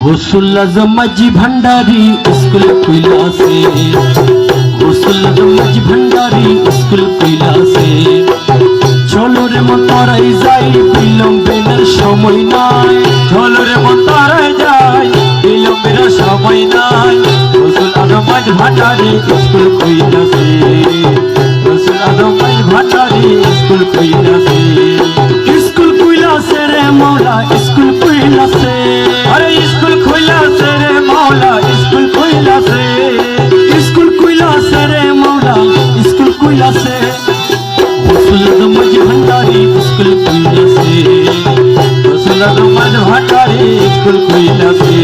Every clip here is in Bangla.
गौसुल आजम माझी भंडारी स्कूल खुला से, गौसुल आजम माझी भंडारी स्कूल खुला से। चलो रे मन ताराई जाई बिलम्बेर समय নাই, चलो रे मन ताराई जाई बिलम्बेर समय নাই। गौसुल आजम माझी भंडारी स्कूल खुला से, गौसुल आजम माझी भंडारी स्कूल खुला से। स्कूल खुला से रे मौला स्कूल खुला से, अरे स्कूल खुला से रे मौला स्कूल खुला से, स्कूल खुला से रे मौला स्कूल खुला से। गौसुल आजम माझी भंडारी स्कूल खुला से, गौसुल आजम माझी भंडारी स्कूल खुला से।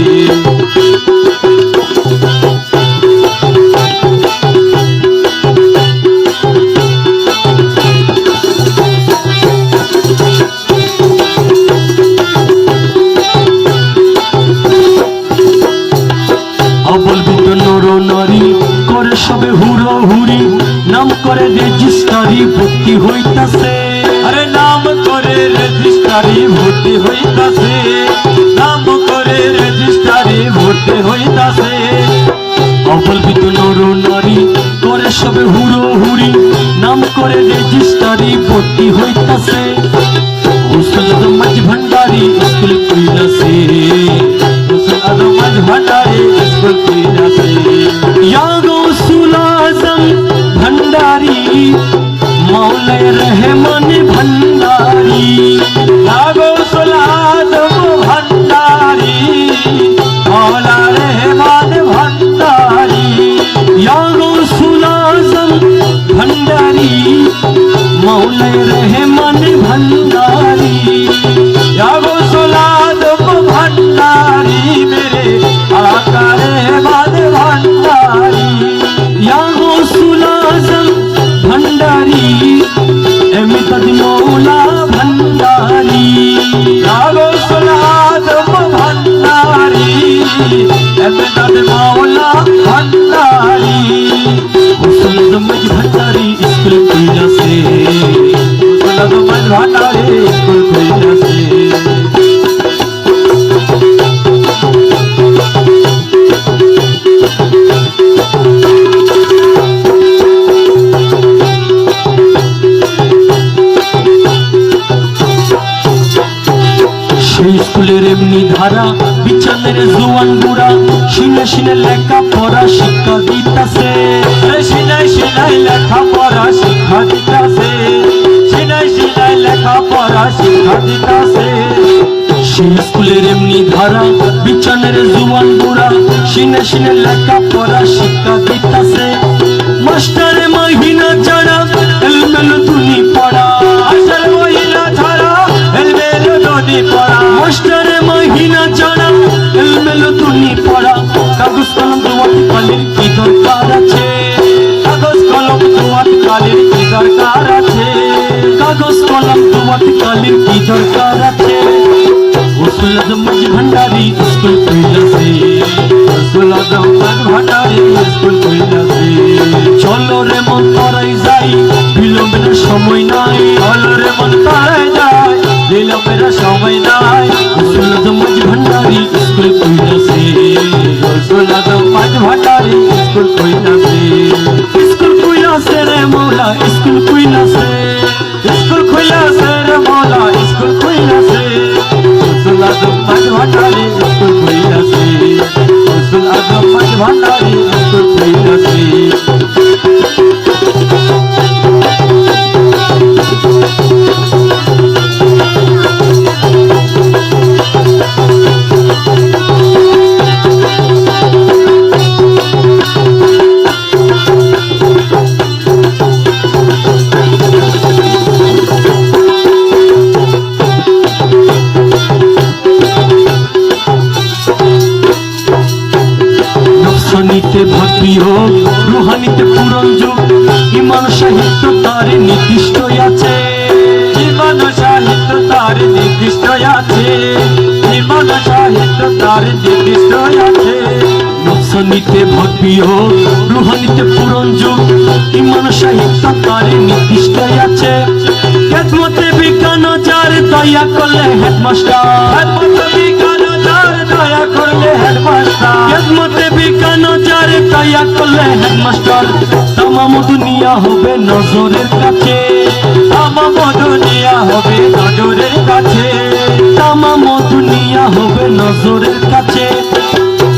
सबे हुरो हुरी नाम करे रेजिस्ट्रारी भर्ती हইতাছে, अरे नाम करे रेजिस्ट्रारी भर्ती हইতাছে, नाम करे रेजिस्ट्रारी भर्ती हইতাছে। অবলবিত নর নারী করে সবে হুরো হুরি নাম করে রেজিস্ট্রারি ভর্তি হইতাছে। গৌসুল আজম माझी भंडारी स्कूल खुला से, गौसुल आजम माझी भंडारी स्कूल खुला से। या गौसुल आजम भंडारी मौला रहमान भंडारी, या गौसुल आजम भंडारी मौला रहमान भंडारी, या गौसुल आजम भंडारी मौला रहमान भंडारी, या गौसुल आजम भंडारी मेरे आका रहमान भंडारी, या गौसुल आजम भंडारी इमदाद मौला भंडारी, या गौसुल आजम भंडारी इमदाद मौला भंडारी। गौसुल आजम माझी भंडारी स्कूल खुला से, गौसुल आजम माझी भंडारी स्कूल खुला से। স্কুলের এমনি ধারা বিছানের জোয়ান বুড়া শিনে শিনে লেখা পড়া শিক্ষা দিতাছে, শিনাই শিনাই লেখা পড়া শিক্ষা দিতাছে, শিনাই শিনাই লেখা পড়া শিক্ষা দিতাছে। সেই স্কুলের এমনি ধারা বিছানের জোয়ান বুড়া শিনে শিনে লেখা পড়া শিক্ষা দিতাছে। মাস্টারে মহিনা ছাড়া এলমেলো দুনি পড়া, মাস্টার মহিনা ছাড়া এলমেলো দুনি পড়া, মাস্টারে মহিনা ছাড়া এলমেলো দুনি পড়া। কাগজ কলম দোয়াত কালির কি দরকার আছে, কাগজ কলম দোয়াত কালির কি দরকার আছে, কাগজ কলম দোয়াত কালির কি দরকার আছে। गौसुल आजम माझी भंडारी स्कूल खुला से, गौसुल आजम माझी भंडारी स्कूल खुला से। चलो रे मन ताराई जाई बिलम्बेर समय নাই, चलो रे मन ताराई जाई बिलम्बेर समय নাই। गौसुल आजम माझी भंडारी स्कूल खुला से, गौसुल आजम माझी भंडारी स्कूल खुला से। स्कूल खुला से रे मौला स्कूल खुला से, स्कूल खुला से रे मौला स्कूल खुला से। गौसुल आजम माझी भंडारी स्कूल खुला से, गौसुल आजम माझी भंडारी स्कूल खुला से। নফসানিতে ভক্তি হোক রুহানিতে পূরণ যোগ, ইমান সাহিত্য তার নির্দিষ্ট আছে, ইমান সাহিত্য তার নির্দিষ্ট আছে, ইমান সাহিত্য তার নির্দিষ্ট আছে। নফসানিতে ভক্তি হোক রুহানিতে পূরণ যোগ, ইমান সাহিত্য তার নির্দিষ্ট আছে। খেদমতে বিজ্ঞান যার দয়া করলে হেডমাস্টার, খেদমতে বিজ্ঞান যার দয়া করলে হেডমাস্টার কিসমতে বিকানো যারে দয়া করলে হেডমাস্টার তামাম দুনিয়া হবে নজরের কাছে তামাম দুনিয়া হবে নজরের কাছে তামাম দুনিয়া হবে নজরের কাছে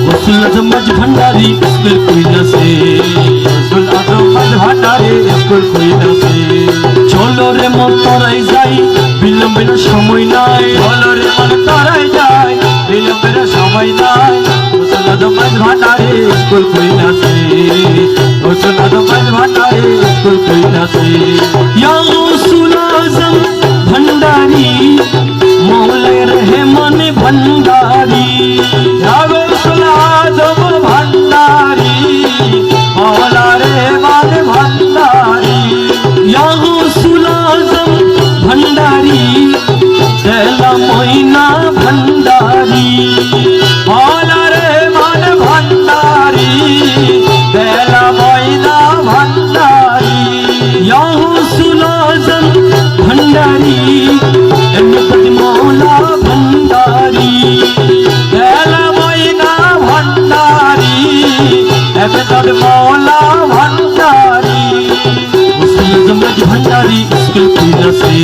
রসুল আজমজ ভান্ডারি স্কুল কইলাছে রসুল আজমজ ভান্ডারি স্কুল কইলাছে চলো রে মন তরাই যাই বিলম্বের সময় নাই চলো রে মন তরাই যাই বিলম্বের সময় নাই রসুল আজমজ ভান্ডারি স্কুল কইলাছে রসুল আজমজ ভান্ডারি স্কুল কইলাছে ইয়া রসুল আজম ভান্ডারি মৌলায় রহমান ভান্ডারি ইয়া রসুল আজম ভান্ডারি মৌলা রহমান ভান্ডারি ইয়া রসুল আজম ভান্ডারি দেলা ময়না ভান্ডারি মৌলা রহমান ভান্ডারি দেলা ময়না ভান্ডারি ইয়া রসুল আজম ভান্ডারি এমনি মৌলা ভান্ডারি দেলা ময়না ভান্ডারি এমনি মৌলা ভান্ডারি রসুল আজম ভান্ডারি স্কুল কইলাছে